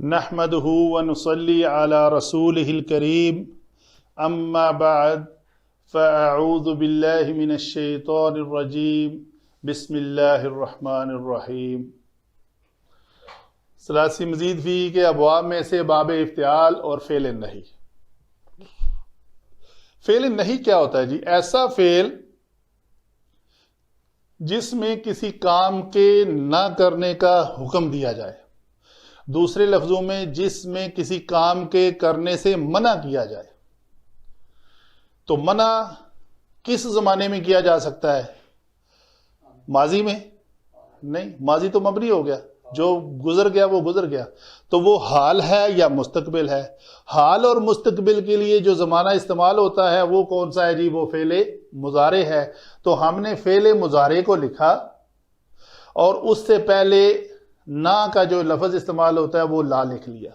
نحمده ونصلي على رسوله الكريم اما بعد فاعوذ باللہ من الشیطان الرجیم بسم اللہ الرحمن الرحیم۔ ثلاثی مزید فی کے ابواب میں سے باب افتعال اور فعل النہی۔ فعل النہی کیا ہوتا ہے جی؟ ایسا فعل جس میں کسی کام کے نہ کرنے کا حکم دیا جائے، دوسرے لفظوں میں جس میں کسی کام کے کرنے سے منع کیا جائے۔ تو منع کس زمانے میں کیا جا سکتا ہے؟ ماضی میں نہیں، ماضی تو مبنی ہو گیا، جو گزر گیا وہ گزر گیا۔ تو وہ حال ہے یا مستقبل ہے؟ حال اور مستقبل کے لیے جو زمانہ استعمال ہوتا ہے وہ کون سا ہے جی؟ وہ فعل مضارع ہے۔ تو ہم نے فعل مضارع کو لکھا اور اس سے پہلے نا کا جو لفظ استعمال ہوتا ہے وہ لا لکھ لیا،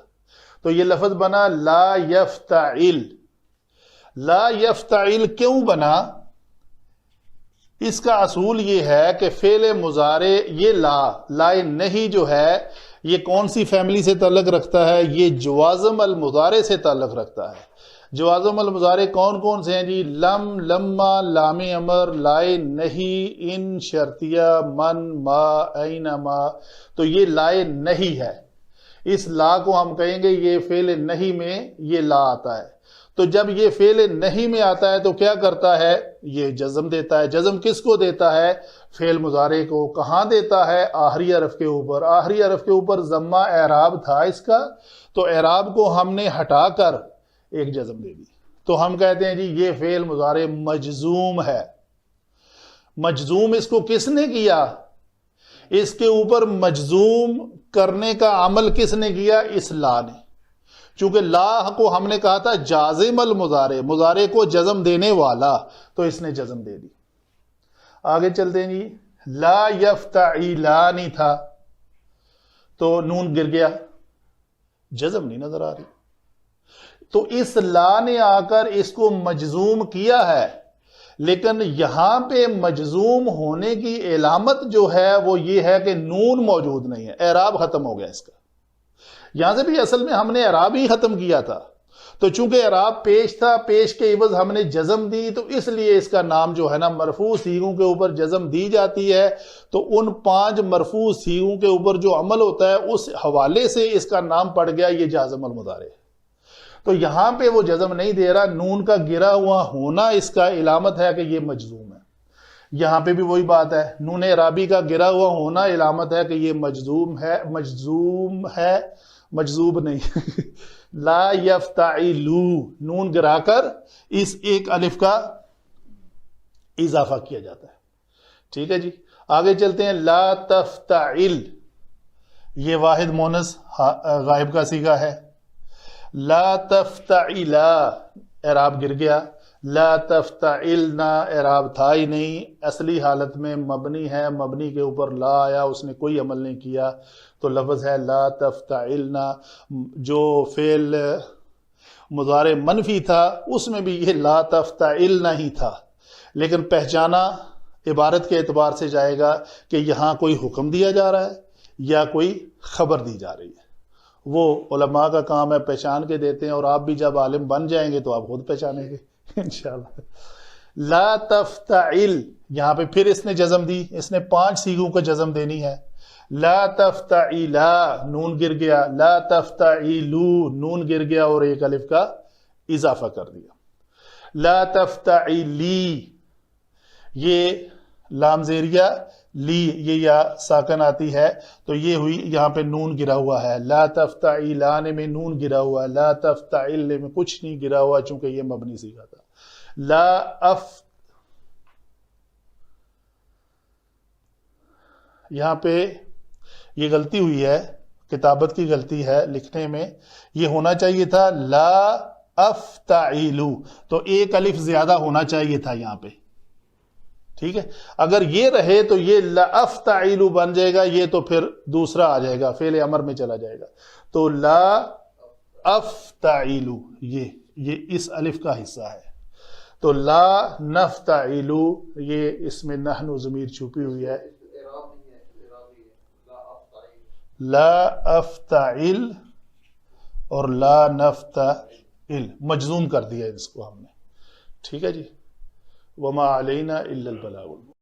تو یہ لفظ بنا لا یفتعل۔ لا یفتعل کیوں بنا؟ اس کا اصول یہ ہے کہ فعل مضارع یہ لا نہیں جو ہے یہ کون سی فیملی سے تعلق رکھتا ہے؟ یہ جوازم المضارع سے تعلق رکھتا ہے۔ جوازم المضارع کون کون سے ہیں جی؟ لم، لما، لام امر، لائے نہیں، ان، شرطیہ، من، ما، اینما۔ تو یہ لائے نہیں ہے، اس لا کو ہم کہیں گے یہ فعل نہیں میں یہ لا آتا ہے۔ تو جب یہ فعل نہیں میں آتا ہے تو کیا کرتا ہے؟ یہ جزم دیتا ہے۔ جزم کس کو دیتا ہے؟ فعل مضارع کو۔ کہاں دیتا ہے؟ آخری حرف کے اوپر۔ آخری حرف کے اوپر ضمہ اعراب تھا اس کا، تو اعراب کو ہم نے ہٹا کر ایک جزم دے دی، تو ہم کہتے ہیں جی یہ فعل مضارع مجزوم ہے۔ مجزوم اس کو کس نے کیا؟ اس کے اوپر مجزوم کرنے کا عمل کس نے کیا؟ اس لا نے۔ چونکہ لا کو ہم نے کہا تھا جازم المضارع، مضارع کو جزم دینے والا، تو اس نے جزم دے دی۔ آگے چلتے ہیں جی۔ لا یفتعلان تھا تو نون گر گیا، جزم نہیں نظر آ رہی، تو اس لا نے آ کر اس کو مجزوم کیا ہے، لیکن یہاں پہ مجزوم ہونے کی علامت جو ہے وہ یہ ہے کہ نون موجود نہیں ہے، اعراب ختم ہو گیا اس کا۔ یہاں سے بھی اصل میں ہم نے اعراب ہی ختم کیا تھا، تو چونکہ اعراب پیش تھا، پیش کے عوض ہم نے جزم دی، تو اس لیے اس کا نام جو ہے نا مرفوع صیغوں کے اوپر جزم دی جاتی ہے، تو ان 5 مرفوع صیغوں کے اوپر جو عمل ہوتا ہے اس حوالے سے اس کا نام پڑ گیا یہ جازم المضارع ہے۔ تو یہاں پہ وہ جزم نہیں دے رہا، نون کا گرا ہوا ہونا اس کا علامت ہے کہ یہ مجزوم ہے۔ یہاں پہ بھی وہی بات ہے، نون اعرابی کا گرا ہوا ہونا علامت ہے کہ یہ مجزوم ہے، مجزوب نہیں۔ لا یفتعلو، نون گرا کر اس ایک الف کا اضافہ کیا جاتا ہے۔ ٹھیک ہے جی، آگے چلتے ہیں۔ لا تفتعل، یہ واحد مونس غائب کا صیغہ ہے۔ لا تفتعلا، اعراب گر گیا۔ لا تفتعلنا، اعراب تھا ہی نہیں، اصلی حالت میں مبنی ہے، مبنی کے اوپر لا آیا، اس نے کوئی عمل نہیں کیا، تو لفظ ہے لا تفتعلنا۔ جو فعل مضارع منفی تھا اس میں بھی یہ لا تفتعلنا ہی تھا، لیکن پہچانا عبارت کے اعتبار سے جائے گا کہ یہاں کوئی حکم دیا جا رہا ہے یا کوئی خبر دی جا رہی ہے۔ وہ علماء کا کام ہے، پہچان کے دیتے ہیں، اور آپ بھی جب عالم بن جائیں گے تو آپ خود پہچانیں گے انشاءاللہ۔ لا تفتعل، یہاں پہ پھر اس نے جزم دی، اس نے 5 صیغوں کو جزم دینی ہے۔ لا تفتعلا، نون گر گیا۔ لا تفتعلو، نون گر گیا اور ایک الف کا اضافہ کر دیا۔ لا تفتعلی، یہ لام زیریہ لی، یہ یا ساکن آتی ہے، تو یہ ہوئی، یہاں پہ نون گرا ہوا ہے۔ لا تفتعلان میں نون گرا ہوا ہے، لا تفتعل میں کچھ نہیں گرا ہوا چونکہ یہ مبنی صیغہ تھا۔ یہاں پہ یہ غلطی ہوئی ہے، کتابت کی غلطی ہے لکھنے میں، یہ ہونا چاہیے تھا لا افتعلو، تو ایک الف زیادہ ہونا چاہیے تھا یہاں پہ۔ ٹھیک ہے، اگر یہ رہے تو یہ لا افتعلو بن جائے گا، یہ تو پھر دوسرا آ جائے گا، فعل امر میں چلا جائے گا، تو لا افتعلو یہ اس الف کا حصہ ہے، تو لا نفتعلو، یہ اس میں نحن ضمیر چھپی ہوئی ہے، لا افتعل اور لا نفتعل مجزوم کر دیا اس کو ہم نے. ٹھیک ہے جی. وما علینا الا البلاغ.